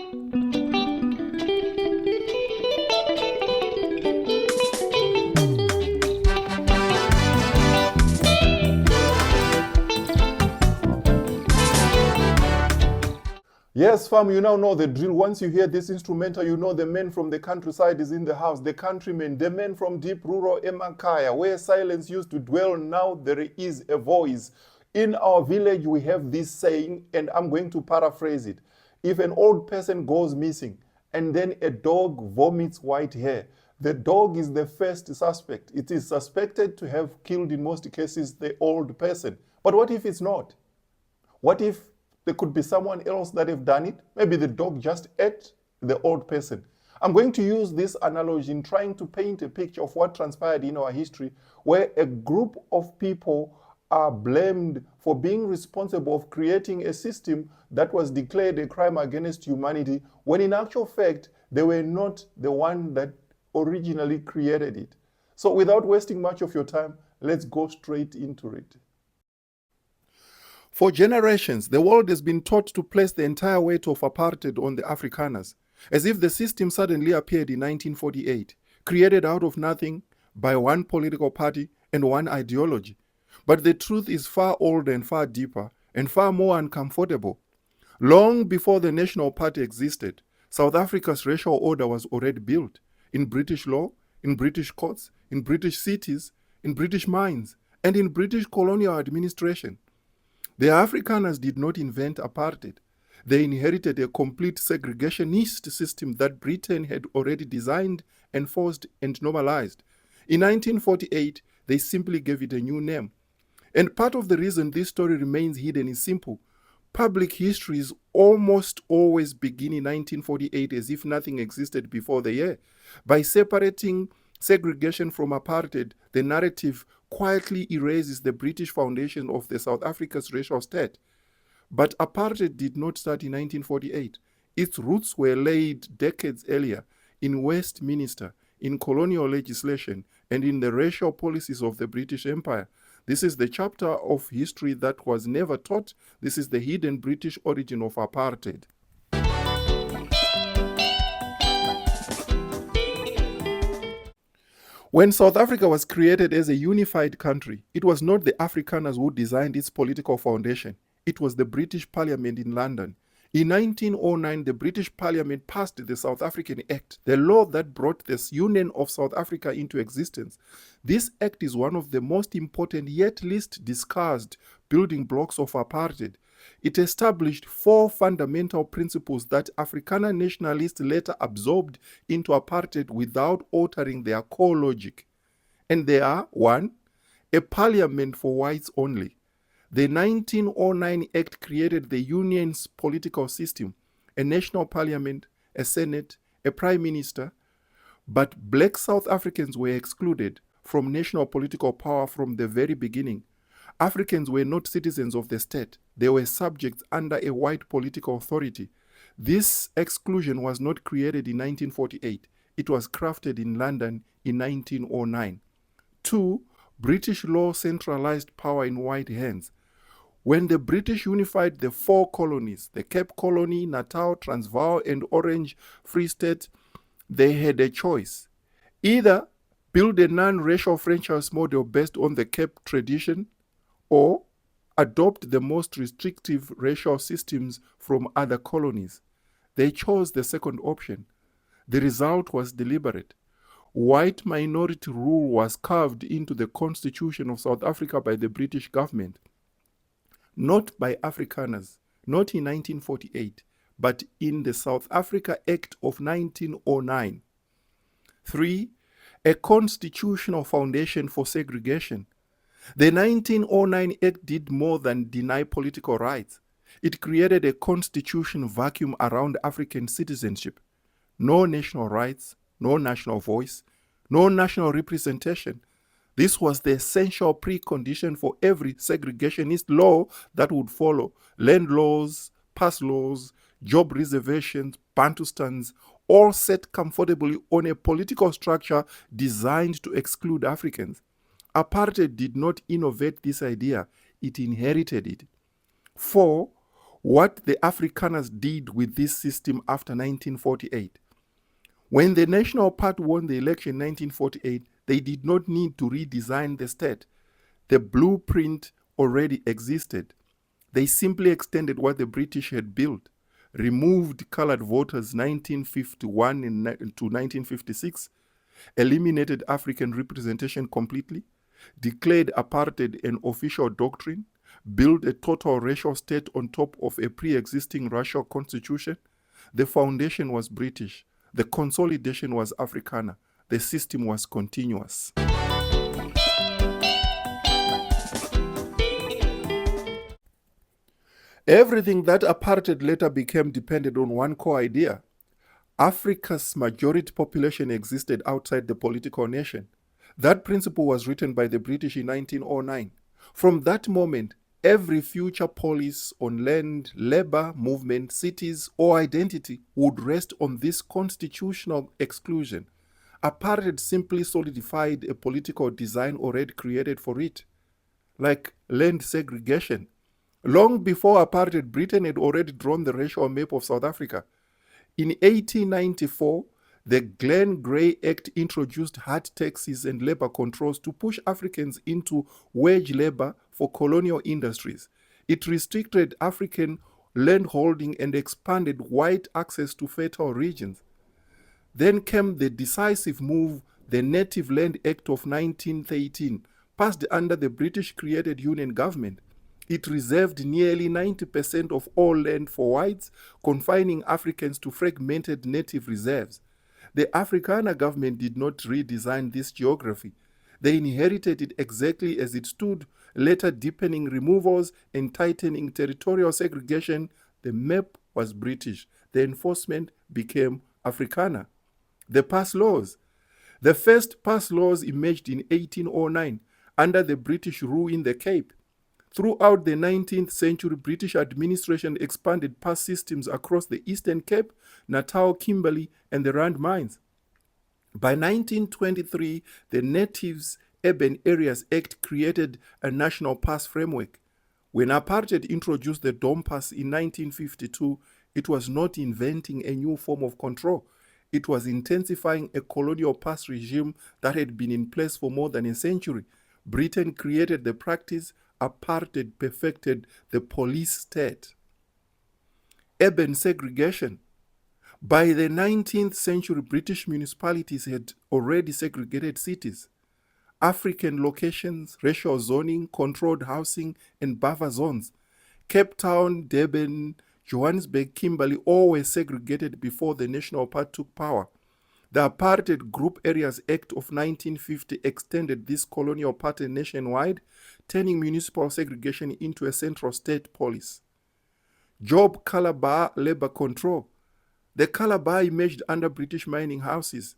Yes, fam, you now know the drill. Once you hear this instrumental, you know the man from the countryside is in the house, the countrymen, the men from deep rural Emankaya, where silence used to dwell, now there is a voice. In our village, we have this saying, and I'm going to paraphrase it. If an old person goes missing and then a dog vomits white hair, the dog is the first suspect. It is suspected to have killed, in most cases, the old person. But what if it's not? What if there could be someone else that have done it? Maybe the dog just ate the old person. I'm going to use this analogy in trying to paint a picture of what transpired in our history, where a group of people are blamed for being responsible of creating a system that was declared a crime against humanity, when in actual fact, they were not the one that originally created it. So without wasting much of your time, let's go straight into it. For generations, the world has been taught to place the entire weight of apartheid on the Afrikaners, as if the system suddenly appeared in 1948, created out of nothing by one political party and one ideology. But the truth is far older and far deeper and far more uncomfortable. Long before the National Party existed, South Africa's racial order was already built in British law, in British courts, in British cities, in British mines, and in British colonial administration. The Afrikaners did not invent apartheid. They inherited a complete segregationist system that Britain had already designed, enforced, and normalized. In 1948, they simply gave it a new name. And part of the reason this story remains hidden is simple. Public histories almost always begin in 1948 as if nothing existed before the year. By separating segregation from apartheid, the narrative quietly erases the British foundation of the South Africa's racial state. But apartheid did not start in 1948. Its roots were laid decades earlier in Westminster, in colonial legislation, and in the racial policies of the British Empire. This is the chapter of history that was never taught. This is the hidden British origin of apartheid. When South Africa was created as a unified country, it was not the Afrikaners who designed its political foundation. It was the British Parliament in London. In 1909, the British Parliament passed the South African Act, the law that brought the Union of South Africa into existence. This act is one of the most important yet least discussed building blocks of apartheid. It established 4 fundamental principles that Afrikaner nationalists later absorbed into apartheid without altering their core logic. And they are: 1. A parliament for whites only. The 1909 Act created the Union's political system, a national parliament, a senate, a prime minister, but black South Africans were excluded from national political power from the very beginning. Africans were not citizens of the state. They were subjects under a white political authority. This exclusion was not created in 1948. It was crafted in London in 1909. 2. British law centralized power in white hands. When the British unified the 4 colonies, the Cape Colony, Natal, Transvaal, and Orange Free State, they had a choice. Either build a non-racial franchise model based on the Cape tradition, or adopt the most restrictive racial systems from other colonies. They chose the second option. The result was deliberate. White minority rule was carved into the Constitution of South Africa by the British government. Not by Afrikaners, not in 1948, but in the South Africa Act of 1909. 3. A constitutional foundation for segregation. The 1909 Act did more than deny political rights. It created a constitutional vacuum around African citizenship. No national rights, no national voice, no national representation. This was the essential precondition for every segregationist law that would follow. Land laws, pass laws, job reservations, Bantustans, all set comfortably on a political structure designed to exclude Africans. Apartheid did not innovate this idea, it inherited it. 4. what the Afrikaners did with this system after 1948. When the National Party won the election in 1948, they did not need to redesign the state. The blueprint already existed. They simply extended what the British had built, removed colored voters 1951 to 1956, eliminated African representation completely, declared apartheid an official doctrine, built a total racial state on top of a pre-existing racial constitution. The foundation was British. The consolidation was Afrikaner. The system was continuous. Everything that apartheid later became depended on one core idea. Africa's majority population existed outside the political nation. That principle was written by the British in 1909. From that moment, every future policy on land, labor, movement, cities, or identity would rest on this constitutional exclusion. Apartheid simply solidified a political design already created for it, like land segregation. Long before apartheid, Britain had already drawn the racial map of South Africa. In 1894, the Glen Grey Act introduced hard taxes and labor controls to push Africans into wage labor for colonial industries. It restricted African landholding and expanded white access to fertile regions. Then came the decisive move, the Native Land Act of 1913, passed under the British-created Union government. It reserved nearly 90% of all land for whites, confining Africans to fragmented native reserves. The Afrikaner government did not redesign this geography. They inherited it exactly as it stood, later deepening removals and tightening territorial segregation. The map was British. The enforcement became Afrikaner. The pass laws. The first pass laws emerged in 1809 under the British rule in the Cape. Throughout the 19th century, British administration expanded pass systems across the Eastern Cape, Natal, Kimberley, and the Rand Mines. By 1923, the Natives Urban Areas Act created a national pass framework. When apartheid introduced the Dome Pass in 1952, it was not inventing a new form of control. It was intensifying a colonial pass regime that had been in place for more than a century. Britain created the practice. Apartheid perfected the police state. Urban segregation. By the 19th century, British municipalities had already segregated cities. African locations, racial zoning, controlled housing, and buffer zones. Cape Town, Durban, Johannesburg, Kimberley, all were segregated before the National Party took power. The Apartheid Group Areas Act of 1950 extended this colonial pattern nationwide, turning municipal segregation into a central state policy. Job color bar labor control. The color bar emerged under British mining houses.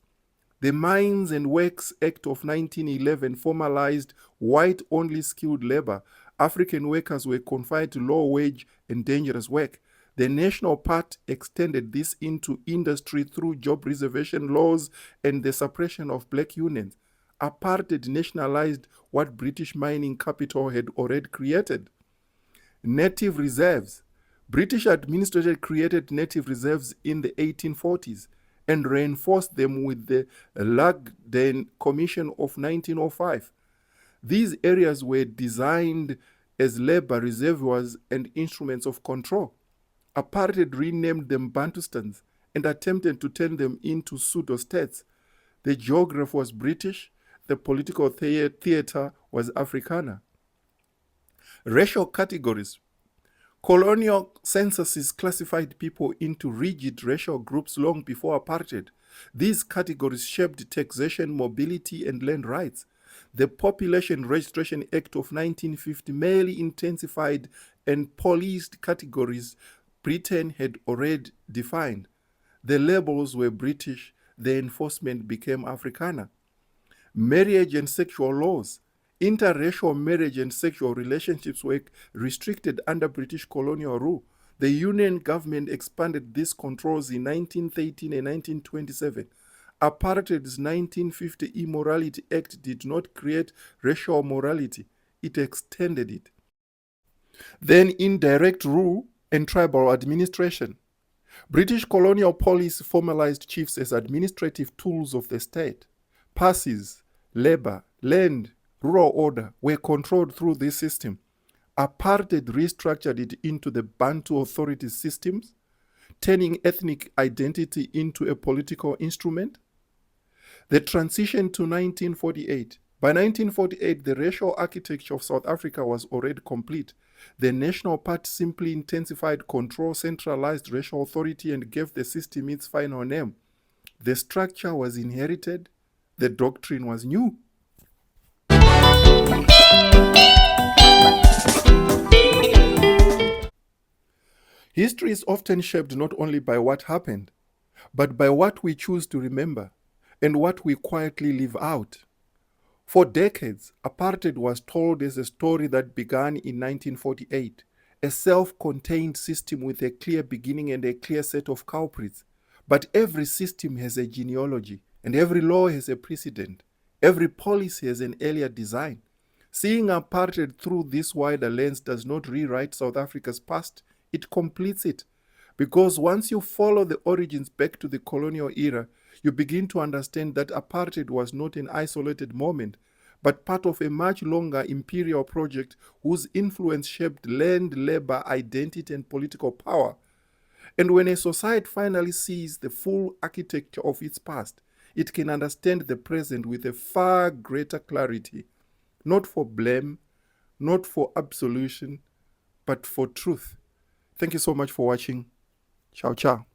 The Mines and Works Act of 1911 formalized white-only skilled labor. African workers were confined to low-wage and dangerous work. The National Party extended this into industry through job reservation laws and the suppression of black unions. Apartheid nationalized what British mining capital had already created. Native reserves. British administration created native reserves in the 1840s and reinforced them with the Langdon Commission of 1905. These areas were designed as labor reservoirs and instruments of control. Apartheid renamed them Bantustans and attempted to turn them into pseudo-states. The geography was British, the political theater was Afrikaner. Racial categories. Colonial censuses classified people into rigid racial groups long before apartheid. These categories shaped taxation, mobility, and land rights. The Population Registration Act of 1950 merely intensified and policed categories Britain had already defined. The labels were British, the enforcement became Afrikaner. Marriage and sexual laws. Interracial marriage and sexual relationships were restricted under British colonial rule. The Union government expanded these controls in 1913 and 1927. Apartheid's 1950 Immorality Act did not create racial morality, it extended it. Then indirect rule. and tribal administration. British colonial policy formalized chiefs as administrative tools of the state. Passes, labor, land, rural order were controlled through this system. Apartheid restructured it into the Bantu authority systems, turning ethnic identity into a political instrument. The transition to 1948. By 1948, the racial architecture of South Africa was already complete. The National Party simply intensified control, centralized racial authority, and gave the system its final name. The structure was inherited, the doctrine was new. History is often shaped not only by what happened, but by what we choose to remember and what we quietly leave out. For decades, apartheid was told as a story that began in 1948, a self-contained system with a clear beginning and a clear set of culprits. But every system has a genealogy, and every law has a precedent. Every policy has an earlier design. Seeing apartheid through this wider lens does not rewrite South Africa's past, it completes it. Because once you follow the origins back to the colonial era, you begin to understand that apartheid was not an isolated moment, but part of a much longer imperial project whose influence shaped land, labor, identity, and political power. And when a society finally sees the full architecture of its past, it can understand the present with a far greater clarity, not for blame, not for absolution, but for truth. Thank you so much for watching. Ciao, ciao.